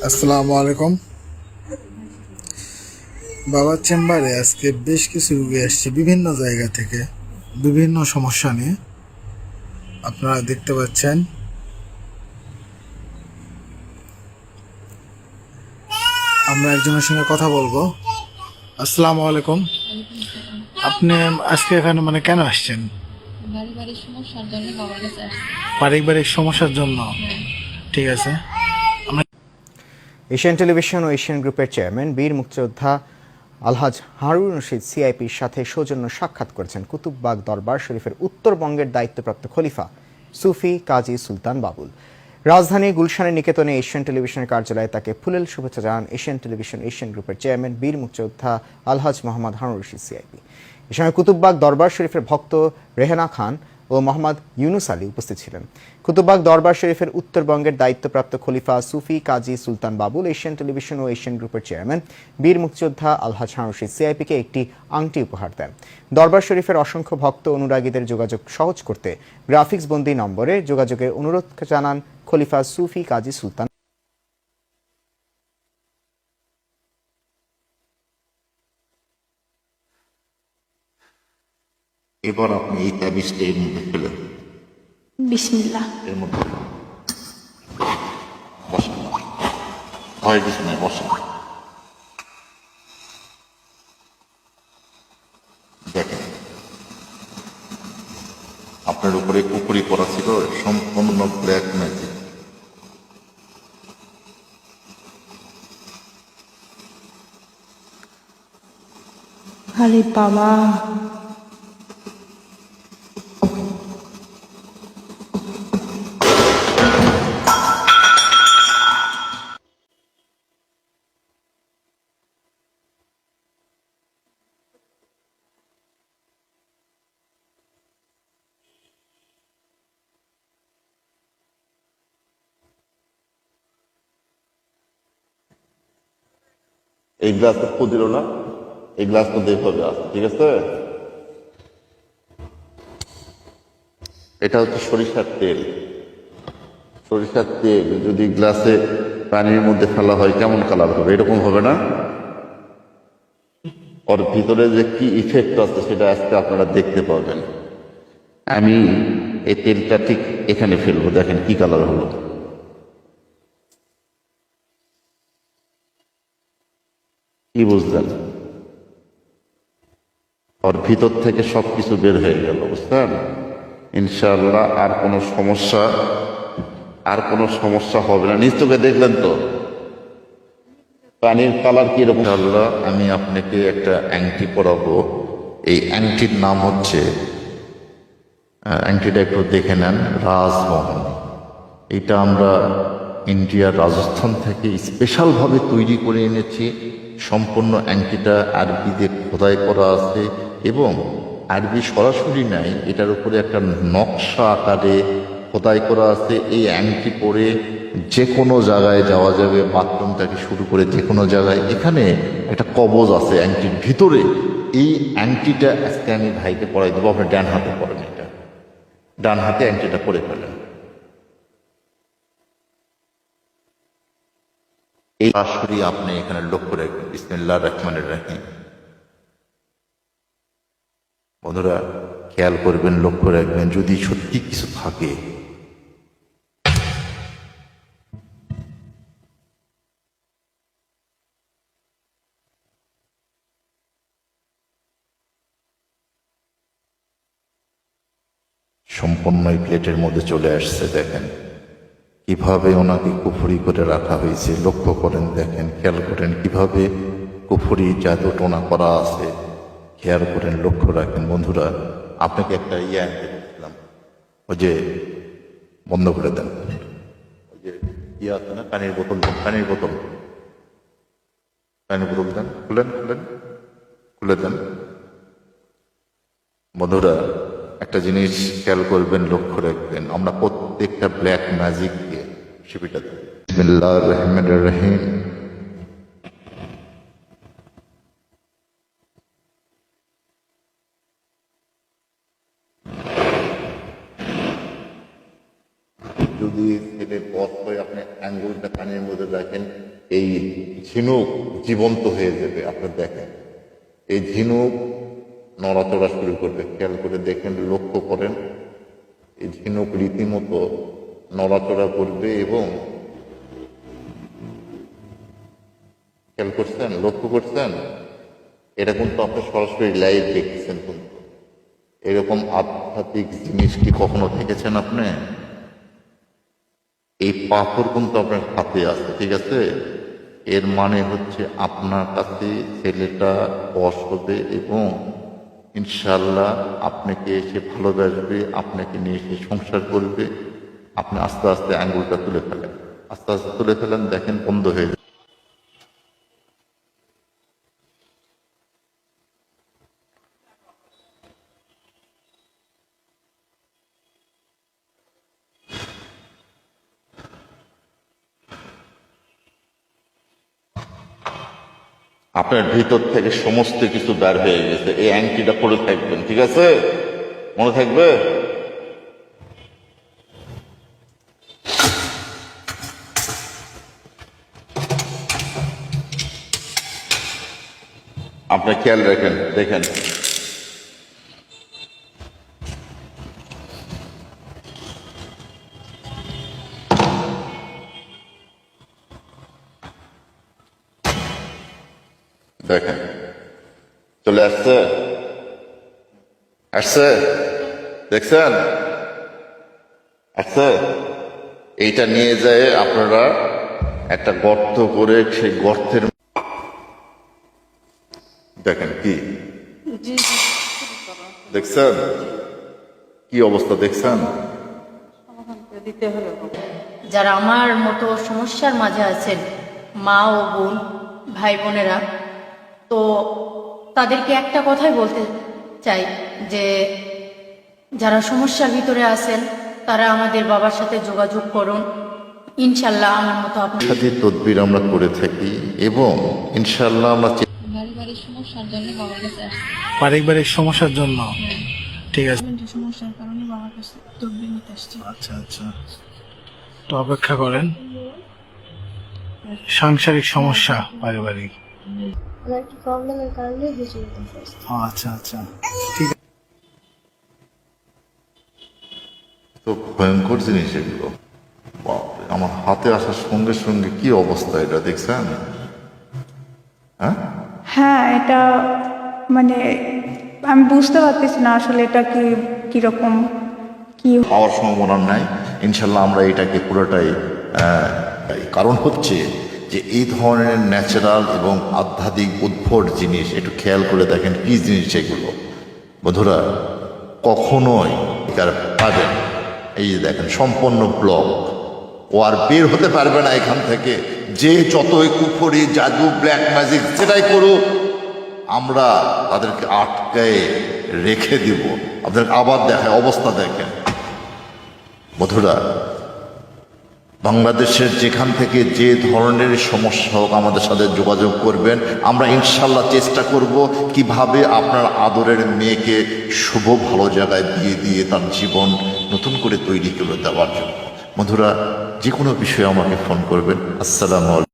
আসসালামু আলাইকুম। বাবার চেম্বারে আজকে বেশ কিছু রোগী আসছে বিভিন্ন জায়গা থেকে, বিভিন্ন সমস্যা নিয়ে। আপনারা দেখতে পাচ্ছেন, আমরা একজনের সঙ্গে কথা বলবো। আসসালামু আলাইকুম। ওয়ালাইকুম আসসালাম। আপনি আজকে এখানে কেন আসছেন? পারিবারিক সমস্যার জন্য বাবার কাছে আসছি। পারিবারিক সমস্যার জন্য? হ্যাঁ। ঠিক আছে। এশিয়ান টেলিভিশন ও এশিয়ান গ্রুপের চেয়ারম্যান বীর মুক্তিযোদ্ধা আলহাজ হারুন রশিদ সিআইপির সাথে সৌজন্য সাক্ষাৎ করেছেন কুতুববাগ দরবার শরীফের উত্তরবঙ্গের দায়িত্বপ্রাপ্ত খলিফা সুফি কাজী সুলতান বাবুল। রাজধানী গুলশানের নিকেতনে এশিয়ান টেলিভিশনের কার্যালয়ে তাকে ফুলেল শুভেচ্ছা জানান এশিয়ান টেলিভিশন এশিয়ান গ্রুপের চেয়ারম্যান বীর মুক্তিযোদ্ধা আলহাজ মোহাম্মদ হারুন রশিদ সিআইপি। এ সময় কুতুববাগ দরবার শরীফের ভক্ত রেহানা খান ও মোহাম্মদ ইউনুস আলী উপস্থিত ছিলেন। কুতুববাগ দরবার শরীফের উত্তরবঙ্গের দায়িত্বপ্রাপ্ত খলিফা সুফি কাজী সুলতান বাবুল এশিয়ান টেলিভিশন ও এশিয়ান গ্রুপের চেয়ারম্যান বীর মুক্তিযোদ্ধা আলহাজ হারুন রশিদ সিআইপিকে একটি আংটি উপহার দেন। দরবার শরীফের অসংখ্য ভক্ত অনুরাগীদের যোগাযোগ সহজ করতে গ্রাফিক্স বন্দি নম্বরে যোগাযোগের অনুরোধ জানান খলিফা সুফি কাজী সুলতান। এবার আপনি এই তাবিজটা এর মধ্যে ফেলে দিন। বিসমিল্লাহ। এর মধ্যে বসেন, ভয় কিছু নাই, বসেন। দেখেন, আপনার উপরে কুপুরি পড়া ছিল সম্পূর্ণ ব্ল্যাক ম্যাজিক। আরে বাবা, এই গ্লাসটা ফু দিল না, এই গ্লাস মধ্যে এইভাবে আছে, ঠিক আছে? এটা হচ্ছে সরিষার তেল। সরিষার তেল যদি গ্লাসে পানির মধ্যে ফেলা হয় কেমন কালার হবে? এরকম হবে না? ওর ভিতরে যে কি ইফেক্ট আছে সেটা আজকে আপনারা দেখতে পাবেন। আমি এই তেলটা ঠিক এখানে ফেলবো, দেখেন কি কালার হলো। কি বুঝলেন? ওর ভিতর থেকে সবকিছু বের হয়ে গেল, বুঝলেন? ইনশাআল্লাহ আর কোনো সমস্যা হবে না। নিজ চোখে দেখলেন তো পানির কালার কিরকম। আল্লাহ, আমি আপনাকে একটা আংটি পরাবো। এই আংটির নাম হচ্ছে, আংটিটা একটু দেখে নেন, রাজমোহন। এটা আমরা ইন্ডিয়ার রাজস্থান থেকে স্পেশালভাবে তৈরি করে এনেছি। সম্পূর্ণ আংটিটা আরবিতে খোদাই করা আছে এবং আরবি সরাসরি নাই, এটার উপরে একটা নকশা আকারে খোদাই করা আছে। এই আংটি পরে যে কোনো জায়গায় যাওয়া যাবে, বাথরুম থেকে শুরু করে যে কোনো জায়গায়। এখানে একটা কবজ আছে আংটির ভিতরে। এই আংটিটা আজকে আমি ভাইকে পরাই দেবো। আপনি ডান হাতে পরেন, এটা ডান হাতে আংটিটা পরে ফেলেন। এই সরাসরি আপনি এখানে লক্ষ্য রাখবেন। বিসমিল্লাহির রহমানির রহিম। বন্ধুরা খেয়াল করবেন, লক্ষ্য রাখবেন, যদি সত্যি কিছু থাকে সম্পূর্ণ এই প্লেটের মধ্যে চলে আসছে। দেখেন কিভাবে ওনাকে কুফরি করে রাখা হয়েছে, লক্ষ্য করেন, দেখেন, খেয়াল করেন কিভাবে কুফরি জাদু টোনা করা আছে। খেয়াল করেন, লক্ষ্য রাখেন। বন্ধুরা আপনাকে একটা আনতে বলছিলাম, ওই যে বন্ধ করে দেন, ওই যে আছে না, পানির বোতল দেন, পানির বোতল দেন, খুলে দেন। বন্ধুরা একটা জিনিস খেয়াল করবেন, লক্ষ্য রাখবেন, আমরা প্রত্যেকটা ব্ল্যাক ম্যাজিক দিয়ে শিবিটা দেব। বিসমিল্লাহির রহমানির রহিম। যদি ছেলে পথ হয়, আপনি আঙ্গুলটা কানের মধ্যে রাখেন, এই ঝিনুক জীবন্ত হয়ে যাবে। আপনি দেখেন এই ঝিনুক নড়াচড়া শুরু করবে, খেয়াল করে দেখেন, লক্ষ্য করেন, এই ঝিনুক রীতিমতো নড়াচড়া করবে এবং খেয়াল করছেন, লক্ষ্য করছেন, এটা কিন্তু আপনি সরাসরি লাইভ দেখতেছেন। কিন্তু এরকম আধ্যাত্মিক জিনিস কি কখনো দেখেছেন আপনি? এই পাথর কিন্তু আপনার হাতে আছে, ঠিক আছে? এর মানে হচ্ছে আপনার কাছে ছেলেটা বশ হবে এবং ইনশাল্লাহ আপনাকে এসে ভালোবাসবে, আপনাকে নিয়ে এসে সংসার করবে। আপনি আস্তে আস্তে আঙ্গুলটা তুলে ফেলেন, আস্তে আস্তে তুলে ফেলেন, দেখেন বন্ধ হয়ে যাবে। আপনার ভিতর থেকে সমস্ত কিছু বের হয়ে গেছে। এই আংটিটা পরে থাকবেন, ঠিক আছে? মনে থাকবে? আপনার খেয়াল রাখেন, দেখেন দেখেন চলে আসছে, আসছে, দেখছেন, আসছে। এইটা নিয়ে যায় আপনারা একটা গর্ত করে, সেই গর্তের দেখেন কি দেখছেন, কি অবস্থা দেখছেন? যারা আমার মতো সমস্যার মাঝে আছেন, মা ও বোন, ভাই বোনেরা, তো তাদেরকে একটা কথাই বলতে চাই যে যারা সমস্যার ভিতরে আছেন তারা আমাদের বাবার সাথে যোগাযোগ করুন। ইনশাল্লাহ আমার মতো আপনার সাথে তদবির আমরা করে থাকি এবং ইনশাল্লাহ আমরা পারিবারিক সমস্যার জন্য বাবার কাছে আসছি। পারিবারিক সমস্যার জন্য, ঠিক আছে। সমস্যার কারণে বাবার কাছে তদবির নিতে আসছি। আচ্ছা আচ্ছা, তো অপেক্ষা করেন। সাংসারিক সমস্যা, পারিবারিক, একটু প্রবলেমের কারণে হুজুরের কাছে আসছি। আচ্ছা আচ্ছা, ঠিক আছে। তো ভয়ঙ্কর জিনিস এগুলো। বাপরে, আমার হাতে আসার সঙ্গে সঙ্গে কি অবস্থা এটা দেখছেন? হ্যাঁ, হ্যাঁ, এটা মানে আমি বুঝতে পারতেছি না আসলে এটা কিরকম কি। পাওয়ার সম্ভাবনা নাই। ইনশাল্লাহ আমরা এটাকে পুরোটাই কারণ হচ্ছে যে এই ধরনের ন্যাচারাল এবং আধ্যাত্মিক উদ্ভট জিনিস একটু খেয়াল করে দেখেন কি জিনিস এগুলো। বন্ধুরা, কখনোই এটার পাবেন, এই যে দেখেন সম্পূর্ণ ব্লক, ও আর বের হতে পারবে না এখান থেকে। যে যতই কুফরি, জাদু, ব্ল্যাক ম্যাজিক যেটাই করুক, আমরা তাদেরকে আটকায় রেখে দিব। আপনাদের আবার দেখায় অবস্থা দেখেন। বন্ধুরা, বাংলাদেশের যেখান থেকে যে ধরনের সমস্যা হোক আমাদের সাথে যোগাযোগ করবেন। আমরা ইনশাল্লাহ চেষ্টা করব কিভাবে আপনার আদরের মেয়েকে শুভ ভালো জায়গায় বিয়ে দিয়ে তার জীবন নতুন করে তৈরি করে দেওয়ার জন্য। বন্ধুরা, যে কোনো বিষয়ে আমাকে ফোন করবেন। আসসালামু আলাইকুম।